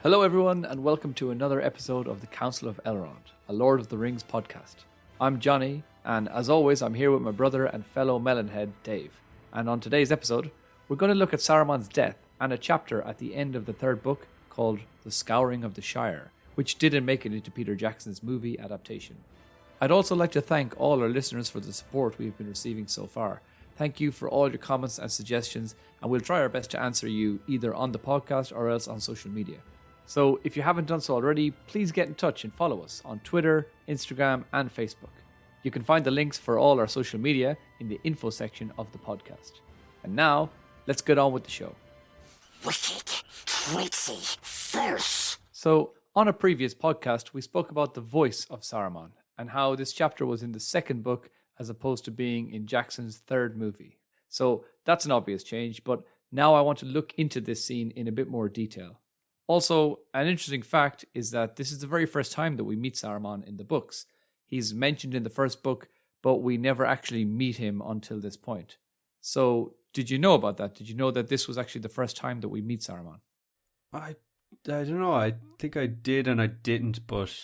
Hello everyone and welcome to another episode of the Council of Elrond, a Lord of the Rings podcast. I'm Johnny and as always I'm here with my brother and fellow Mellon Head, Dave. And on today's episode we're going to look at Saruman's death and a chapter at the end of the third book called The Scouring of the Shire, which didn't make it into Peter Jackson's movie adaptation. I'd also like to thank all our listeners for the support we've been receiving so far. Thank you for all your comments and suggestions, and we'll try our best to answer you either on the podcast or else on social media. So if you haven't done so already, please get in touch and follow us on Twitter, Instagram, and Facebook. You can find the links for all our social media in the info section of the podcast. And now, let's get on with the show. Wicked, treaty, fierce. So, on a previous podcast, we spoke about the voice of Saruman and how this chapter was in the second book as opposed to being in Jackson's third movie. So, that's an obvious change, but now I want to look into this scene in a bit more detail. Also, an interesting fact is that this is the very first time that we meet Saruman in the books. He's mentioned in the first book, but we never actually meet him until this point. So, did you know about that? Did you know that this was actually the first time that we meet Saruman? I don't know. I think I did and I didn't, but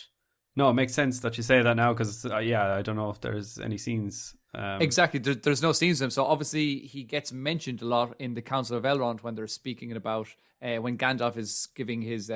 no, it makes sense that you say that now because, I don't know if there's any scenes. Exactly. There's no scenes of him. So obviously he gets mentioned a lot in the Council of Elrond when they're speaking about when Gandalf is giving his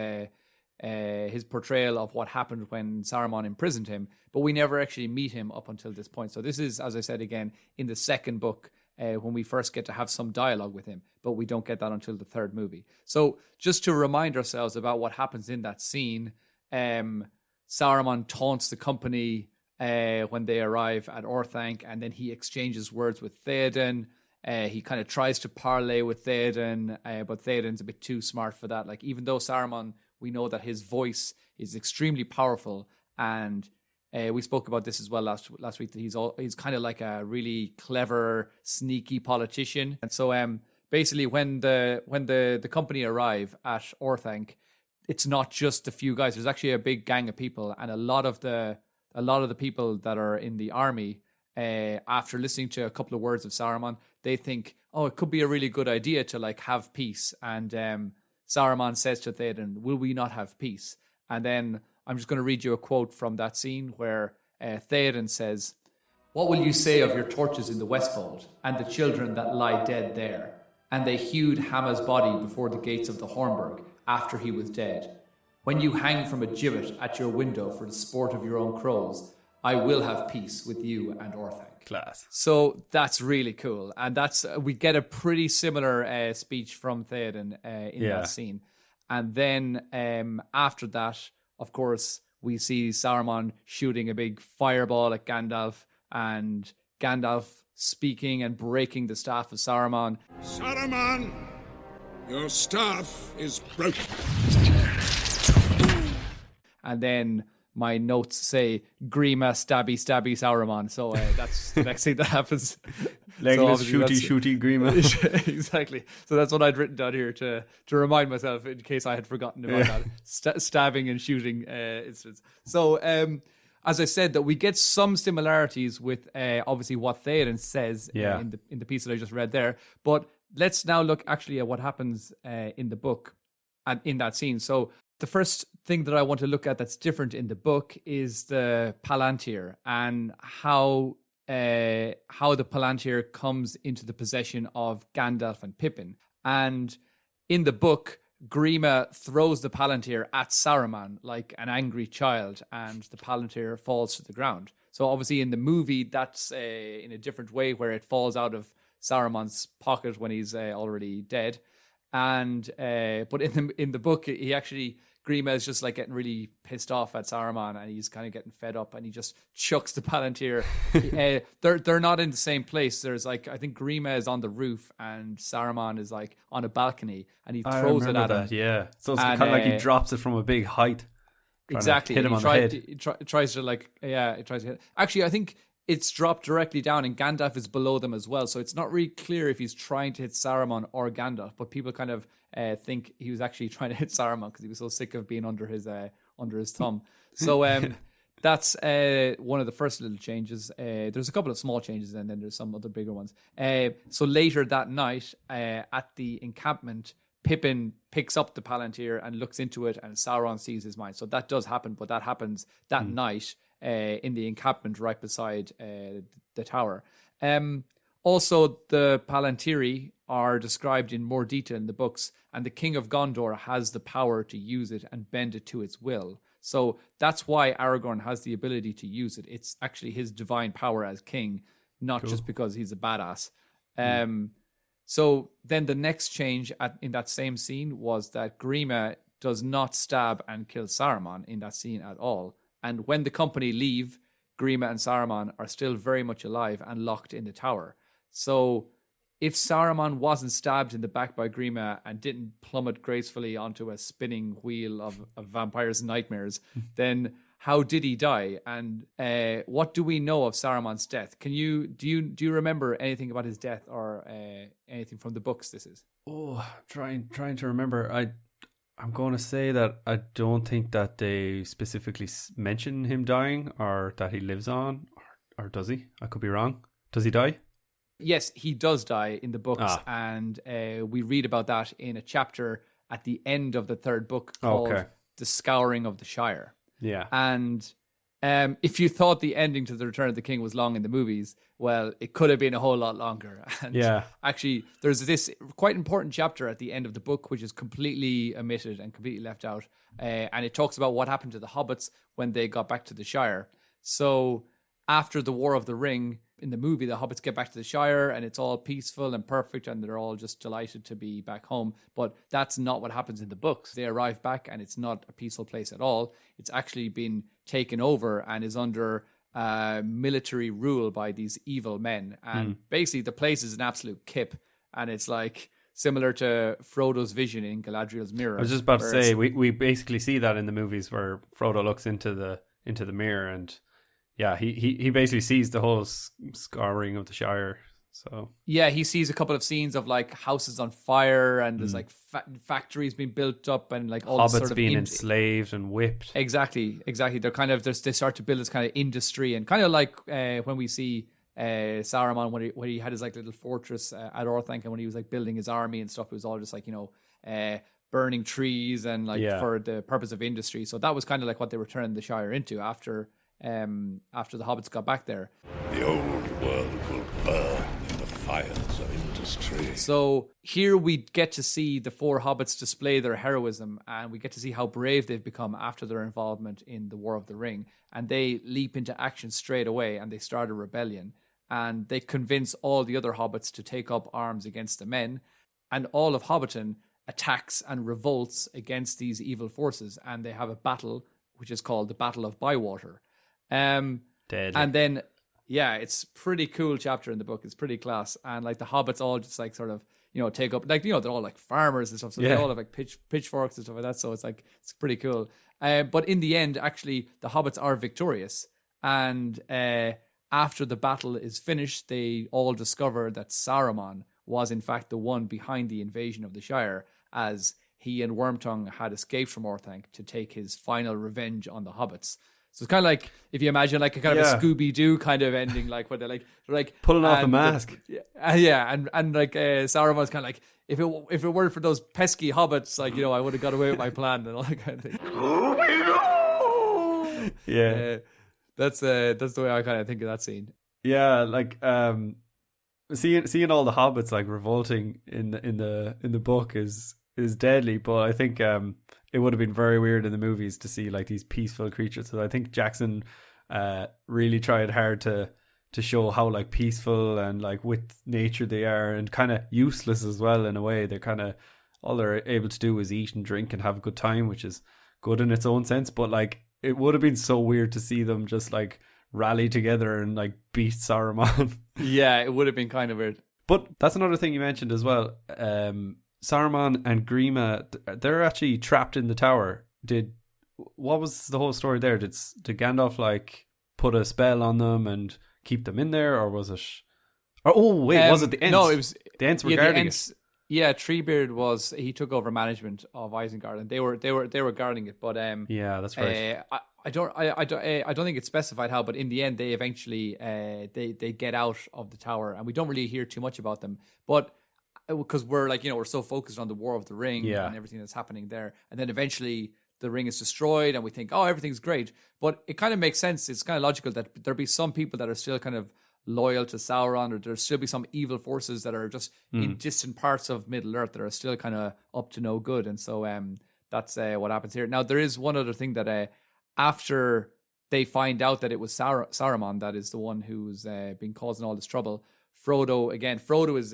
portrayal of what happened when Saruman imprisoned him, but we never actually meet him up until this point. So this is, as I said again, in the second book when we first get to have some dialogue with him, but we don't get that until the third movie. So just to remind ourselves about what happens in that scene, Saruman taunts the company when they arrive at Orthanc, and then he exchanges words with Theoden. He kind of tries to parlay with Theoden, but Theoden's a bit too smart for that. Like, even though Saruman, we know that his voice is extremely powerful, and we spoke about this as well last week, that he's kind of like a really clever, sneaky politician. And so basically when the company arrive at Orthanc, it's not just a few guys. There's actually a big gang of people, and a lot of the people that are in the army, after listening to a couple of words of Saruman, they think, oh, it could be a really good idea to like have peace. And Saruman says to Theoden, will we not have peace? And then I'm just going to read you a quote from that scene where Theoden says, what will you say of your torches in the Westfold and the children that lie dead there? And they hewed Hamma's body before the gates of the Hornburg after he was dead. When you hang from a gibbet at your window for the sport of your own crows, I will have peace with you and Orthanc. Class. So that's really cool. And we get a pretty similar speech from Theoden in that scene. And then after that, of course, we see Saruman shooting a big fireball at Gandalf, and Gandalf speaking and breaking the staff of Saruman. Saruman, your staff is broken. And then my notes say, Grima, stabby, stabby, Saruman. So that's the next thing that happens. Legless, shooty, Grima. Exactly. So that's what I'd written down here to remind myself in case I had forgotten about that stabbing and shooting instance. So as I said, that we get some similarities with obviously what Theoden says in the piece that I just read there. But let's now look actually at what happens in the book and in that scene. So the first thing that I want to look at that's different in the book is the Palantir and how the Palantir comes into the possession of Gandalf and Pippin. And in the book, Grima throws the Palantir at Saruman like an angry child, and the Palantir falls to the ground. So obviously in the movie, that's in a different way, where it falls out of Saruman's pocket when he's already dead. And but in the book, Grima is just like getting really pissed off at Saruman, and he's kind of getting fed up, and he just chucks the Palantir. They're not in the same place. There's like, I think Grima is on the roof and Saruman is like on a balcony, and he throws it at him. Yeah, so it's kind of like he drops it from a big height. Exactly. Hit him on the head. He tries to hit. Actually, I think it's dropped directly down, and Gandalf is below them as well. So it's not really clear if he's trying to hit Saruman or Gandalf, but people kind of think he was actually trying to hit Saruman because he was so sick of being under his thumb. So that's one of the first little changes. There's a couple of small changes, and then there's some other bigger ones. So later that night at the encampment, Pippin picks up the Palantir and looks into it, and Sauron sees his mind. So that does happen, but that happens that night in the encampment right beside the tower. Also, the Palantiri are described in more detail in the books, and the King of Gondor has the power to use it and bend it to its will. So that's why Aragorn has the ability to use it. It's actually his divine power as king, not just because he's a badass. So then the next change in that same scene was that Grima does not stab and kill Saruman in that scene at all. And when the company leave, Grima and Saruman are still very much alive and locked in the tower. So if Saruman wasn't stabbed in the back by Grima and didn't plummet gracefully onto a spinning wheel of vampires' nightmares, then how did he die? And what do we know of Saruman's death? Do you remember anything about his death or anything from the books? This is trying to remember. I'm going to say that I don't think that they specifically mention him dying or that he lives on, or does he? I could be wrong. Does he die? Yes, he does die in the books, and we read about that in a chapter at the end of the third book called The Scouring of the Shire. Yeah. And if you thought the ending to The Return of the King was long in the movies, well, it could have been a whole lot longer. And actually, there's this quite important chapter at the end of the book, which is completely omitted and completely left out. And it talks about what happened to the hobbits when they got back to the Shire. So after the War of the Ring, in the movie, the hobbits get back to the Shire and it's all peaceful and perfect and they're all just delighted to be back home. But that's not what happens in the books. They arrive back and it's not a peaceful place at all. It's actually been taken over and is under military rule by these evil men. And basically the place is an absolute kip. And it's like similar to Frodo's vision in Galadriel's mirror. I was just about to say, we basically see that in the movies where Frodo looks into the mirror and yeah, he basically sees the whole scouring of the Shire. So yeah, he sees a couple of scenes of like houses on fire and there's like factories being built up and like all hobbits this sort of being enslaved and whipped. Exactly. They're kind of they start to build this kind of industry and kind of like when we see Saruman when he had his like little fortress at Orthanc and when he was like building his army and stuff, it was all just like burning trees and like for the purpose of industry. So that was kind of like what they were turning the Shire into after the hobbits got back there. The old world will burn in the fires of industry. So here we get to see the four hobbits display their heroism and we get to see how brave they've become after their involvement in the War of the Ring. And they leap into action straight away and they start a rebellion. And they convince all the other hobbits to take up arms against the men. And all of Hobbiton attacks and revolts against these evil forces. And they have a battle, which is called the Battle of Bywater. And then it's pretty cool chapter in the book. It's pretty class, and like the hobbits all just like sort of take up like they're all like farmers and stuff, so they all have like pitchforks and stuff like that. So it's pretty cool. But in the end, actually, the hobbits are victorious, and after the battle is finished, they all discover that Saruman was in fact the one behind the invasion of the Shire, as he and Wormtongue had escaped from Orthanc to take his final revenge on the hobbits. So it's kind of like, if you imagine like a kind of a Scooby-Doo kind of ending, like where they're like pulling off the mask. And like Saruman's kind of like, if it weren't for those pesky hobbits, like, I would have got away with my plan and all that kind of thing. That's the way I kind of think of that scene. Yeah, like seeing all the hobbits like revolting in the book is deadly, but I think it would have been very weird in the movies to see like these peaceful creatures. So I think Jackson really tried hard to show how like peaceful and like with nature they are, and kind of useless as well in a way. They're kind of all they're able to do is eat and drink and have a good time, which is good in its own sense. But like it would have been so weird to see them just like rally together and like beat Saruman. Yeah, it would have been kind of weird. But that's another thing you mentioned as well. Saruman and Grima, they're actually trapped in the tower. What was the whole story there? Did Gandalf like put a spell on them and keep them in there, or was it? Was it the Ents? No, it was the Ents were guarding it. Yeah, Treebeard he took over management of Isengard, and they were guarding it. But yeah, that's right. I don't think it's specified how, but in the end, they eventually they get out of the tower, and we don't really hear too much about them. But because we're like, we're so focused on the War of the Ring Yeah. and everything that's happening there. And then eventually the ring is destroyed and we think, oh, everything's great. But it kind of makes sense. It's kind of logical that there'll be some people that are still kind of loyal to Sauron, or there'll still be some evil forces that are just in distant parts of Middle Earth that are still kind of up to no good. And so that's what happens here. Now, there is one other thing that after they find out that it was Saruman that is the one who's been causing all this trouble, Frodo is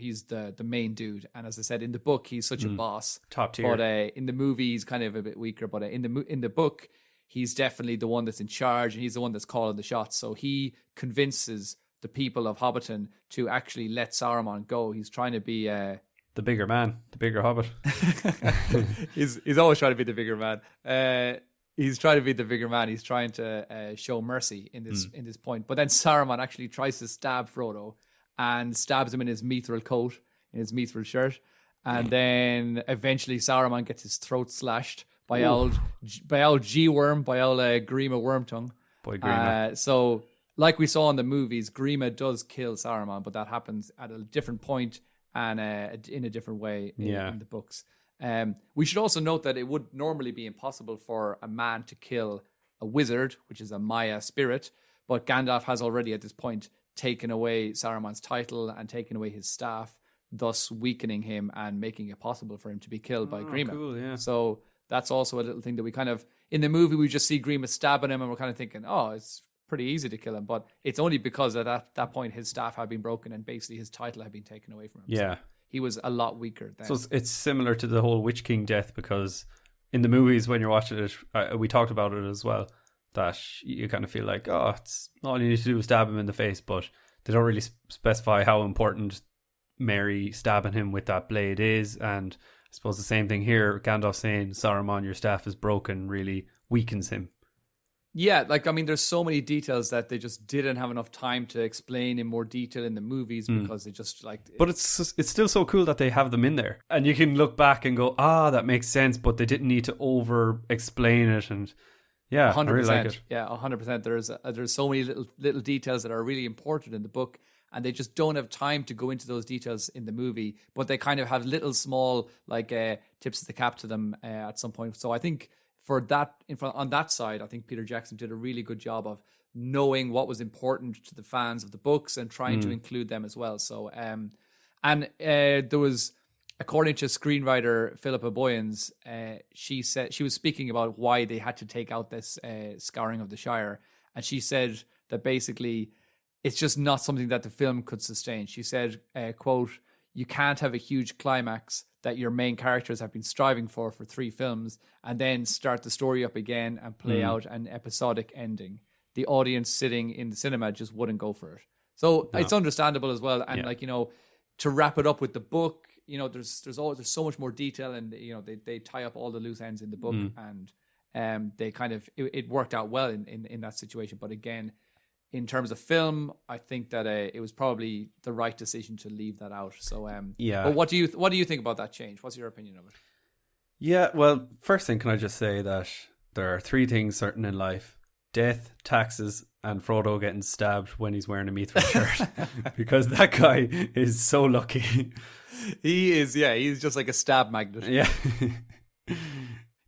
he's the main dude. And as I said, in the book, he's such a boss. Top tier. But in the movie, he's kind of a bit weaker. But in the book, he's definitely the one that's in charge, and he's the one that's calling the shots. So he convinces the people of Hobbiton to actually let Saruman go. He's trying to be the bigger man, the bigger hobbit. he's always trying to be the bigger man. He's trying to be the bigger man. He's trying to show mercy in this point. But then Saruman actually tries to stab Frodo and stabs him in his mithril coat, in his mithril shirt. And then eventually Saruman gets his throat slashed by old G-Worm, by old Grima Wormtongue. Boy, Grima. So, like we saw in the movies, Grima does kill Saruman, but that happens at a different point and in a different way in the books. We should also note that it would normally be impossible for a man to kill a wizard, which is a Maya spirit, but Gandalf has already at this point taken away Saruman's title and taken away his staff, thus weakening him and making it possible for him to be killed by Grima. Cool, yeah. So that's also a little thing that we kind of, in the movie, we just see Grima stabbing him and we're kind of thinking, oh, it's pretty easy to kill him. But it's only because at that point his staff had been broken and basically his title had been taken away from him. Yeah. So he was a lot weaker then. So it's similar to the whole Witch King death, because in the movies, when you're watching it, we talked about it as well, that you kind of feel like, oh, it's all you need to do is stab him in the face, but they don't really specify how important Mary stabbing him with that blade is. And I suppose the same thing here, Gandalf saying, Saruman, your staff is broken, really weakens him. Yeah, there's so many details that they just didn't have enough time to explain in more detail in the movies because they just But it's still so cool that they have them in there. And you can look back and go, that makes sense, but they didn't need to over-explain it. And yeah, 100%. I really like it. Yeah, 100%. There's so many little details that are really important in the book, and they just don't have time to go into those details in the movie, but they kind of have little small tips of the cap to them at some point. So I think for that, on that side, I think Peter Jackson did a really good job of knowing what was important to the fans of the books and trying to include them as well. So, there was, according to screenwriter Philippa Boyens, she said she was speaking about why they had to take out this Scouring of the Shire, and she said that basically it's just not something that the film could sustain. She said, quote, "You can't have a huge climax that your main characters have been striving for 3 films and then start the story up again and play out an episodic ending. The audience sitting in the cinema just wouldn't go for it." So it's understandable as well. And to wrap it up with the book, there's so much more detail, and they tie up all the loose ends in the book, and they kind of it worked out well in that situation. But again, in terms of film, I think that it was probably the right decision to leave that out. So but what do you think about that change? What's your opinion of it? Yeah, well, first thing, can I just say that there are 3 things certain in life: death, taxes, and Frodo getting stabbed when he's wearing a mithril shirt. Because that guy is so lucky. He is, he's just like a stab magnet. Yeah.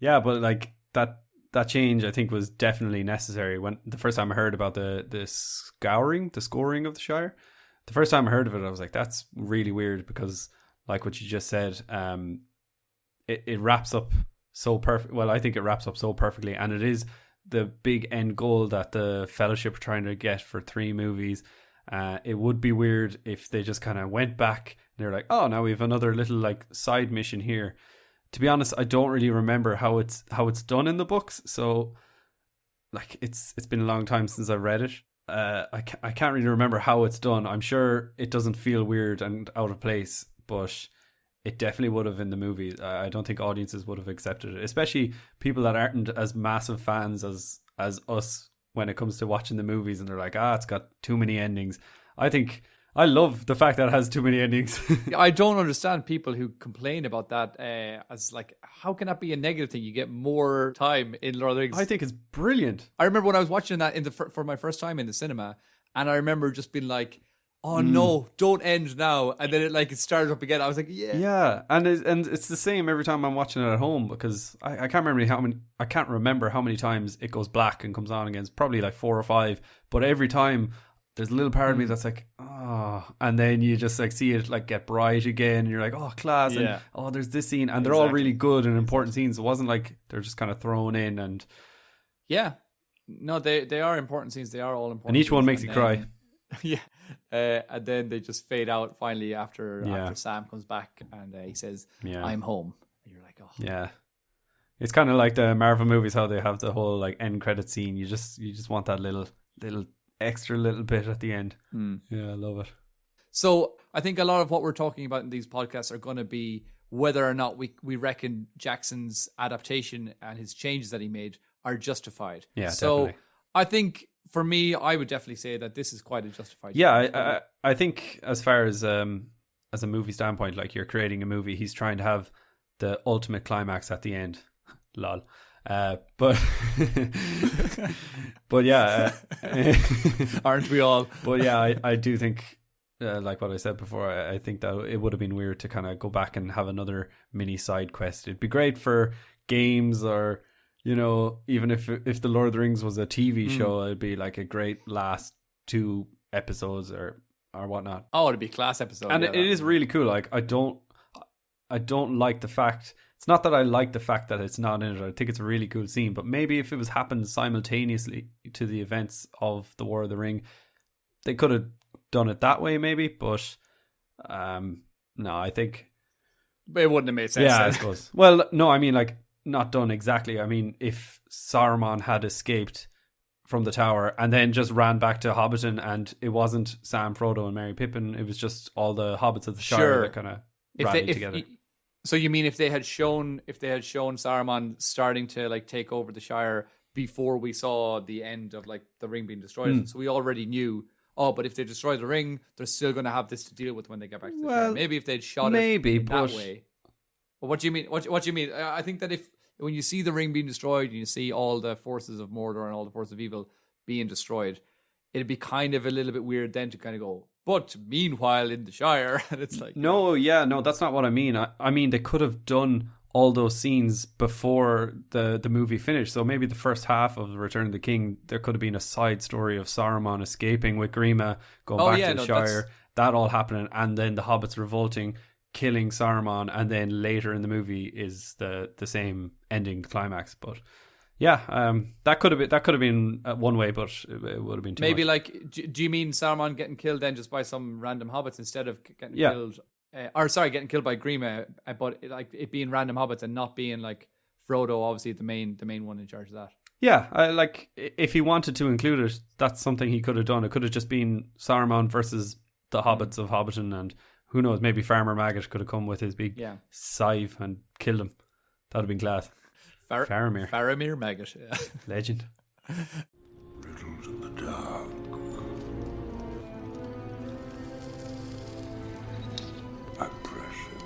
Yeah, but like that change, I think, was definitely necessary. When the first time I heard about the scoring of the Shire, the first time I heard of it, I was like, that's really weird, because like what you just said, it wraps up so perfect. Well, I think it wraps up so perfectly, and it is the big end goal that the Fellowship are trying to get for 3 movies. It would be weird if they just kind of went back and they're like, oh, now we have another little like side mission here. To be honest, I don't really remember how it's done in the books. So like it's been a long time since I've read it. I can't really remember how it's done. I'm sure it doesn't feel weird and out of place, but it definitely would have in the movie. I don't think audiences would have accepted it, especially people that aren't as massive fans as us when it comes to watching the movies, and they're like, it's got too many endings. I love the fact that it has too many endings. I don't understand people who complain about that as like, how can that be a negative thing? You get more time in Lord of the Rings. I think it's brilliant. I remember when I was watching that for my first time in the cinema, and I remember just being like, oh no, don't end now. And then it started up again. I was like, Yeah, and it's the same every time I'm watching it at home, because I can't remember how many times it goes black and comes on again. It's probably like 4 or 5, but every time there's a little part of me that's like, oh, and then you just like see it like get bright again, and you're like, oh, class, and oh, there's this scene, and they're all really good and important scenes. It wasn't like they're just kind of thrown in, and no, they are important scenes. They are all important, and each one scenes. makes you cry. Yeah, and then they just fade out finally after Sam comes back and he says, "I'm home," and you're like, "Oh, yeah." It's kind of like the Marvel movies, how they have the whole like end credit scene. You just want that little extra little bit at the end. Yeah, I love it. So I think a lot of what we're talking about in these podcasts are going to be whether or not we reckon Jackson's adaptation and his changes that he made are justified. Yeah, so definitely. I think for me, I would definitely say that this is quite a justified. Yeah, I think as far as a movie standpoint, like you're creating a movie, he's trying to have the ultimate climax at the end. Lol. But yeah, aren't we all? But yeah, I do think, like what I said before, I think that it would have been weird to kind of go back and have another mini side quest. It'd be great for games, or even if the Lord of the Rings was a TV show, it'd be like a great last 2 episodes or whatnot. Oh, it'd be a class episode, and it is really cool. Like I don't like the fact. It's not that I like the fact that it's not in it. I think it's a really cool scene. But maybe if it was happened simultaneously to the events of the War of the Ring, they could have done it that way, maybe. But no, I think it wouldn't have made sense. Yeah, I suppose. Well, no, I mean like not done exactly. I mean, if Saruman had escaped from the tower and then just ran back to Hobbiton, and it wasn't Sam, Frodo, and Merry Pippin, it was just all the hobbits of the Shire that kind of rallied together. So you mean if they had shown Saruman starting to like take over the Shire before we saw the end of like the ring being destroyed, so we already knew. Oh, but if they destroy the ring, they're still going to have this to deal with when they get back to the Shire. Maybe if they'd shot it that way. But what do you mean? What do you mean? I think that when you see the ring being destroyed and you see all the forces of Mordor and all the forces of evil being destroyed, it'd be kind of a little bit weird then to kind of go, but meanwhile in the Shire, and it's like no, that's not what I mean. I mean they could have done all those scenes before the movie finished. So maybe the first half of the Return of the King, there could have been a side story of Saruman escaping with Grima, going back to the Shire, that all happening, and then the hobbits revolting, killing Saruman, and then later in the movie is the same ending climax. But yeah, that could have been one way, but it would have been too maybe much. Like, do you mean Saruman getting killed then just by some random hobbits instead of getting killed? Getting killed by Grima, but it being random hobbits and not being like Frodo, obviously the main one in charge of that. Yeah, like if he wanted to include it, that's something he could have done. It could have just been Saruman versus the hobbits of Hobbiton, and who knows, maybe Farmer Maggot could have come with his big scythe and killed him. That would have been class. Faramir Maggot, yeah. Legend. Riddles in the dark. Are precious.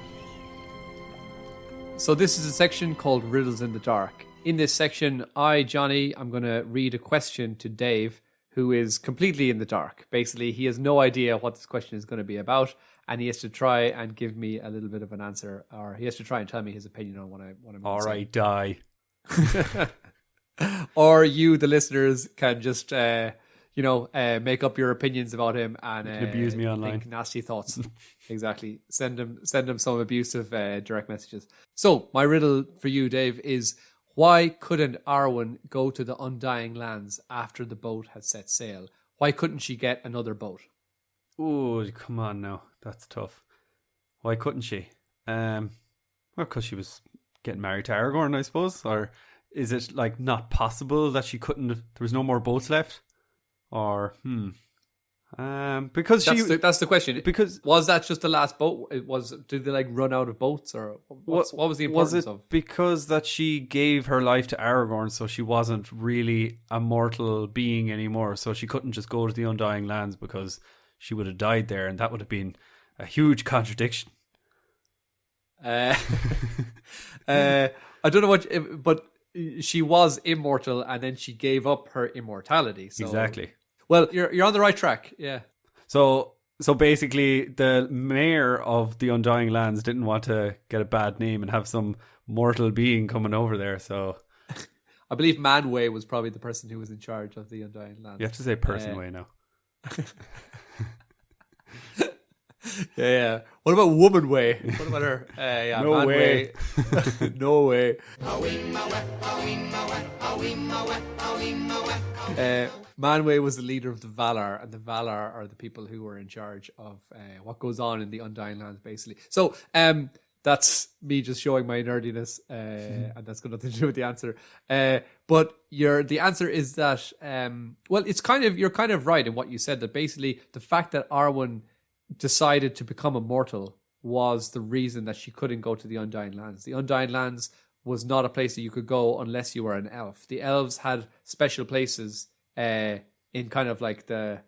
So this is a section called Riddles in the Dark. In this section, Johnny, I'm going to read a question to Dave, who is completely in the dark. Basically, he has no idea what this question is going to be about, and he has to try and give me a little bit of an answer, or he has to try and tell me his opinion on what I'm all right, saying. die. Or you, the listeners, can just make up your opinions about him and you can abuse me online. Think nasty thoughts. Exactly. Send him some abusive direct messages. So my riddle for you, Dave, is why couldn't Arwen go to the Undying Lands after the boat had set sail? Why couldn't she get another boat? Oh, come on now. That's tough. Why couldn't she? Well, because she was getting married to Aragorn, I suppose. Or is it like not possible that she couldn't? There was no more boats left? Or because that's the question. Because was that just the last boat? Did they like run out of boats, or what was the importance of? Because that she gave her life to Aragorn, so she wasn't really a mortal being anymore. So she couldn't just go to the Undying Lands because she would have died there, and that would have been a huge contradiction. I don't know but she was immortal, and then she gave up her immortality. So. Exactly. Well, you're on the right track. Yeah. So So basically, the mayor of the Undying Lands didn't want to get a bad name and have some mortal being coming over there. So I believe Manwë was probably the person who was in charge of the Undying Lands. you have to say person way now. Yeah. What about Woman Way? What about her? Yeah, No Man way. No way. Manwë was the leader of the Valar, and the Valar are the people who were in charge of what goes on in the Undying Lands, basically. So that's me just showing my nerdiness, and that's got nothing to do with the answer. But the answer is that, well, you're kind of right in what you said, that basically the fact that Arwen decided to become immortal was the reason that she couldn't go to the Undying Lands. The Undying Lands was not a place that you could go unless you were an elf. The elves had special places in kind of like the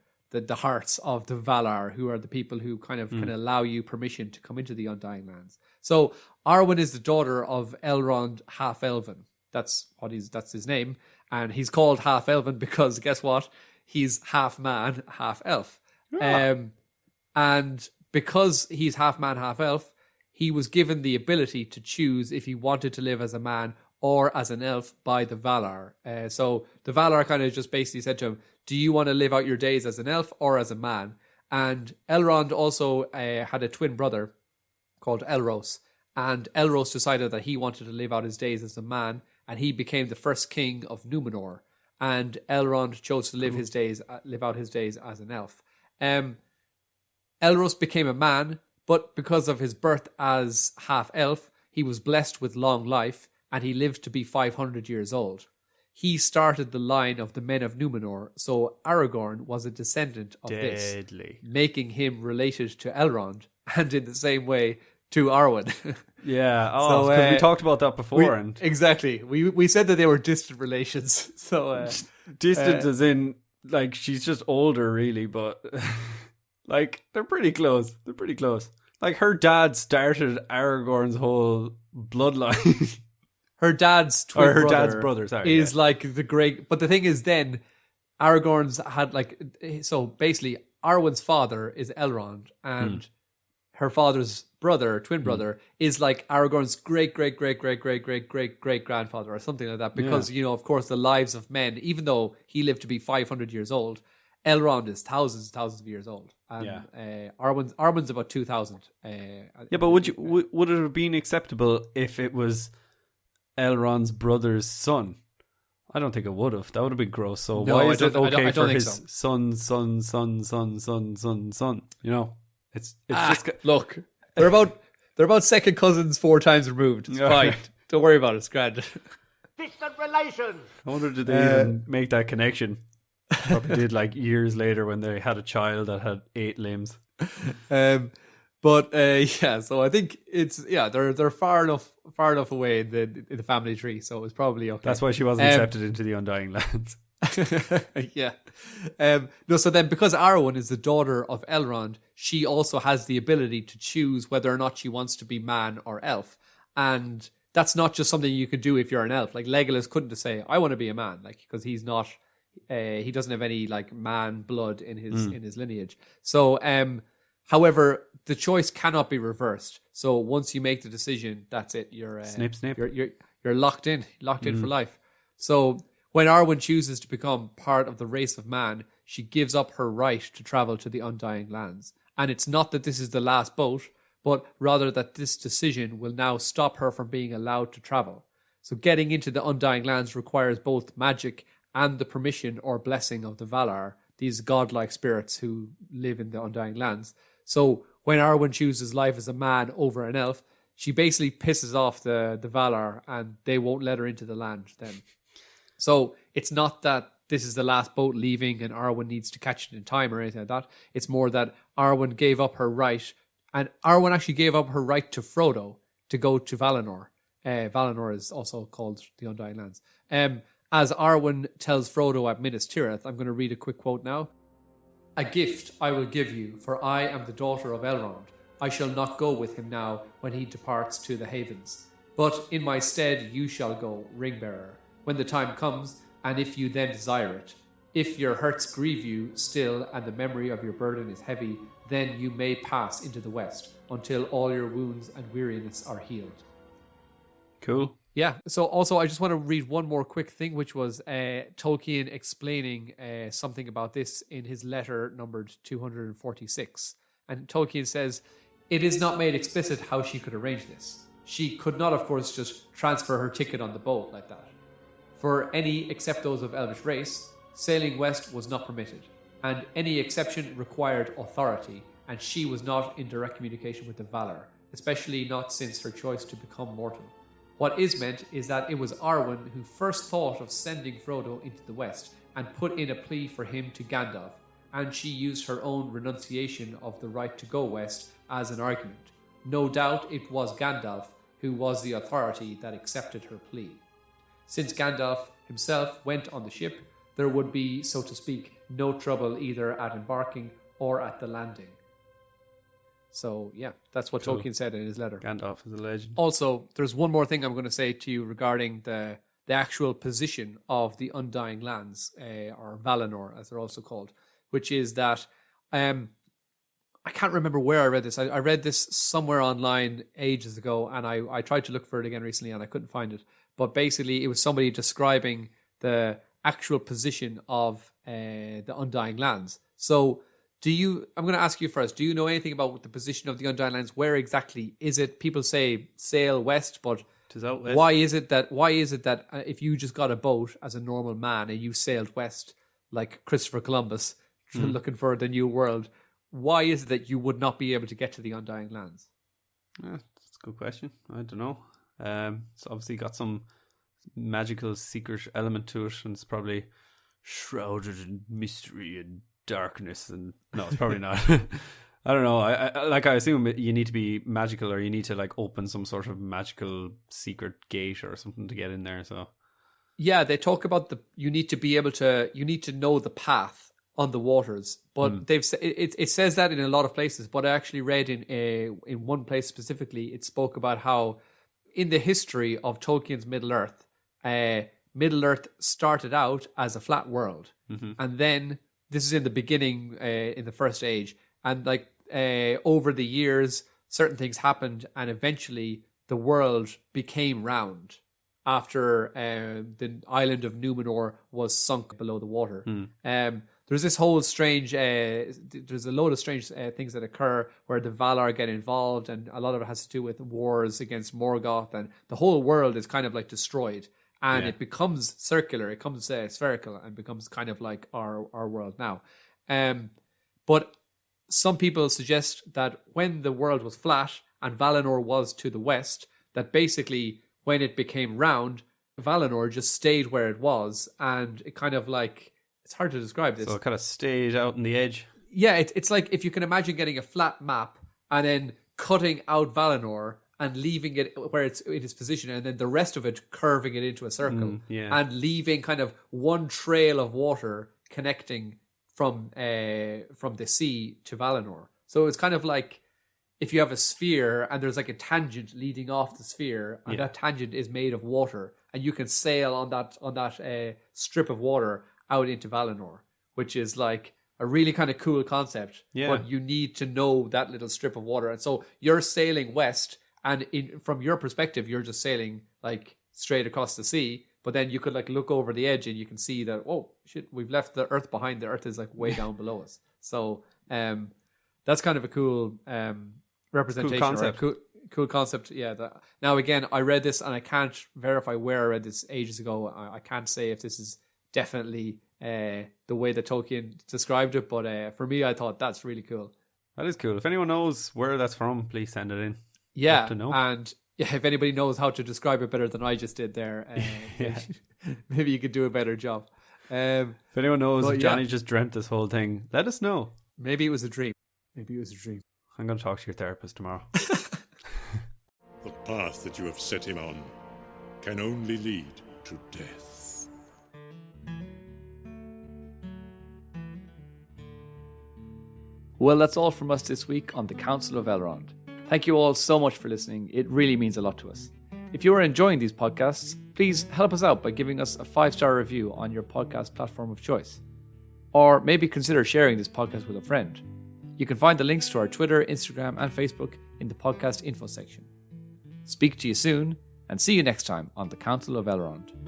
hearts of the Valar, who are the people who kind of can allow you permission to come into the Undying Lands. So Arwen is the daughter of Elrond Half-Elven. That's his name. And he's called Half-Elven because, guess what? He's half man, half elf. And because he's half man, half elf, he was given the ability to choose if he wanted to live as a man or as an elf by the Valar. So the Valar kind of just basically said to him, do you want to live out your days as an elf or as a man? And Elrond also had a twin brother called Elros. And Elros decided that he wanted to live out his days as a man, and he became the first king of Númenor. And Elrond chose to live out his days as an elf. Elros became a man, but because of his birth as half-elf, he was blessed with long life, and he lived to be 500 years old. He started the line of the men of Númenor, so Aragorn was a descendant of this, making him related to Elrond, and in the same way to Arwen. Yeah, because we talked about that before. Exactly. We said that they were distant relations. So distant as in, like, she's just older, really, but... Like, they're pretty close. Like, her dad started Aragorn's whole bloodline. Her dad's twin or her brother dad's brother, sorry. Is like the great... But the thing is then, Aragorn's had like... So basically, Arwen's father is Elrond, and her father's brother, twin brother, is like Aragorn's great-great-great-great-great-great-great-great-grandfather or something like that. Because, you know, of course, the lives of men, even though he lived to be 500 years old... Elrond is thousands of years old, and Arwen's about 2,000. But would it have been acceptable if it was Elrond's brother's son? I don't think it would have. That would have been gross. So why is it okay for his son? You know, it's just look. They're about second cousins 4 times removed. It's fine. Don't worry about it. It's grand. Distant relations. I wonder did they even make that connection? Probably did, like, years later when they had a child that had 8 limbs. So I think they're far enough away in the family tree, so it was probably okay. That's why she wasn't accepted into the Undying Lands. So then because Arwen is the daughter of Elrond, she also has the ability to choose whether or not she wants to be man or elf. And that's not just something you can do if you're an elf. Like Legolas couldn't just say, I want to be a man, like, because he's not... he doesn't have any like man blood in his lineage. So, however, the choice cannot be reversed. So once you make the decision, that's it. You're snip. You're locked in for life. So when Arwen chooses to become part of the race of man, she gives up her right to travel to the Undying Lands. And it's not that this is the last boat, but rather that this decision will now stop her from being allowed to travel. So getting into the Undying Lands requires both magic and the permission or blessing of the Valar, these godlike spirits who live in the Undying Lands. So when Arwen chooses life as a man over an elf, she basically pisses off the Valar, and they won't let her into the land then. So it's not that this is the last boat leaving and Arwen needs to catch it in time or anything like that. It's more that Arwen gave up her right, and Arwen actually gave up her right to Frodo to go to Valinor. Valinor is also called the Undying Lands. As Arwen tells Frodo at Minas Tirith, I'm going to read a quick quote now. A gift I will give you, for I am the daughter of Elrond. I shall not go with him now when he departs to the havens. But in my stead you shall go, ring-bearer, when the time comes, and if you then desire it. If your hurts grieve you still and the memory of your burden is heavy, then you may pass into the west until all your wounds and weariness are healed. Cool. Yeah, so also I just want to read one more quick thing, which was Tolkien explaining something about this in his letter numbered 246. And Tolkien says, "It is not made explicit how she could arrange this. She could not, of course, just transfer her ticket on the boat like that. For any except those of Elvish race, sailing west was not permitted, and any exception required authority, and she was not in direct communication with the Valar, especially not since her choice to become mortal. What is meant is that it was Arwen who first thought of sending Frodo into the west and put in a plea for him to Gandalf, and she used her own renunciation of the right to go west as an argument. No doubt it was Gandalf who was the authority that accepted her plea. Since Gandalf himself went on the ship, there would be, so to speak, no trouble either at embarking or at the landing." So, yeah, that's what Cool. Tolkien said in his letter. Gandalf is a legend. Also, there's one more thing I'm going to say to you regarding the actual position of the Undying Lands, or Valinor, as they're also called, which is that I can't remember where I read this. I read this somewhere online ages ago, and I tried to look for it again recently, and I couldn't find it. But basically, it was somebody describing the actual position of the Undying Lands. So, I'm going to ask you first, do you know anything about the position of the Undying Lands? Where exactly is it? People say sail west, but out west. why is it that if you just got a boat as a normal man and you sailed west like Christopher Columbus looking for the new world, why is it that you would not be able to get to the Undying Lands? That's a good question. I don't know. It's obviously got some magical secret element to it, and it's probably shrouded in mystery and darkness. And no, it's probably not. I don't know. I assume you need to be magical, or you need to like open some sort of magical secret gate or something to get in there. So yeah, they talk about you need to know the path on the waters, but it says that in a lot of places. But I actually read in one place specifically, it spoke about how in the history of Tolkien's Middle Earth, Middle Earth started out as a flat world, and then this is in the beginning, in the First Age, and like over the years, certain things happened, and eventually the world became round after the island of Numenor was sunk below the water. There's this whole strange, there's a load of strange things that occur where the Valar get involved, and a lot of it has to do with wars against Morgoth, and the whole world is kind of like destroyed, and it becomes circular, it becomes spherical, and becomes kind of like our world now. But some people suggest that when the world was flat and Valinor was to the west, that basically when it became round, Valinor just stayed where it was, and it kind of like, it's hard to describe this. it kind of stayed out on the edge. Yeah, it's like if you can imagine getting a flat map and then cutting out Valinor and leaving it where it's in its position, and then the rest of it curving it into a circle, and leaving kind of one trail of water connecting from the sea to Valinor. So it's kind of like if you have a sphere and there's like a tangent leading off the sphere, and that tangent is made of water, and you can sail on that strip of water out into Valinor, which is like a really kind of cool concept. But you need to know that little strip of water, and so you're sailing west, and from your perspective, you're just sailing like straight across the sea. But then you could like look over the edge and you can see that, oh shit, we've left the Earth behind. The Earth is like way down below us. So that's kind of a cool representation. Cool concept. Yeah. Now again, I read this and I can't verify where I read this ages ago. I can't say if this is definitely the way that Tolkien described it. But for me, I thought that's really cool. That is cool. If anyone knows where that's from, please send it in. Yeah. Love to know. And if anybody knows how to describe it better than I just did there, maybe you could do a better job. If anyone knows if Johnny just dreamt this whole thing, let us know. Maybe it was a dream. I'm going to talk to your therapist tomorrow. The path that you have set him on can only lead to death. Well, that's all from us this week on the Council of Elrond. Thank you all so much for listening. It really means a lot to us. If you are enjoying these podcasts, please help us out by giving us a 5-star review on your podcast platform of choice. or maybe consider sharing this podcast with a friend. You can find the links to our Twitter, Instagram, and Facebook in the podcast info section. Speak to you soon, and see you next time on the Council of Elrond.